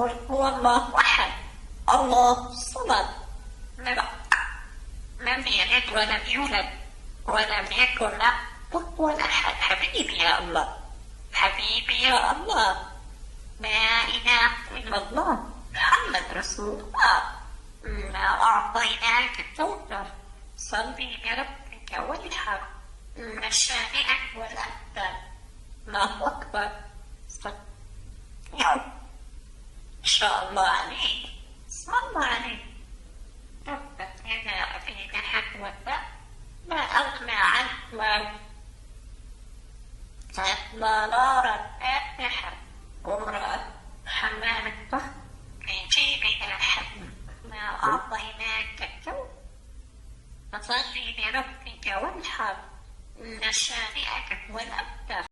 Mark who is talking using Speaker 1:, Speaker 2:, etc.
Speaker 1: قل هو الله أحد الله الصمد لم يلد ولم يولد ولم يكن له كفوا أحد. حبيبي يا الله، حبيبي يا الله، لا إله إلا الله محمد رسول الله. إنا أعطيناك الكوثر صل لربك وانحر إن شانئك والأبتر. الله أكبر. إن شاء الله عليك. صلى عليك. تبت يدا أبي لهب وتب ما أغنى عنه ماله سيصلى نارا فاتحة وامرأة حمالة الطهر في جيبها حبل. ما أعطيناك الكوثر فصل لربك وانحر إن شانئك هو الأبتر.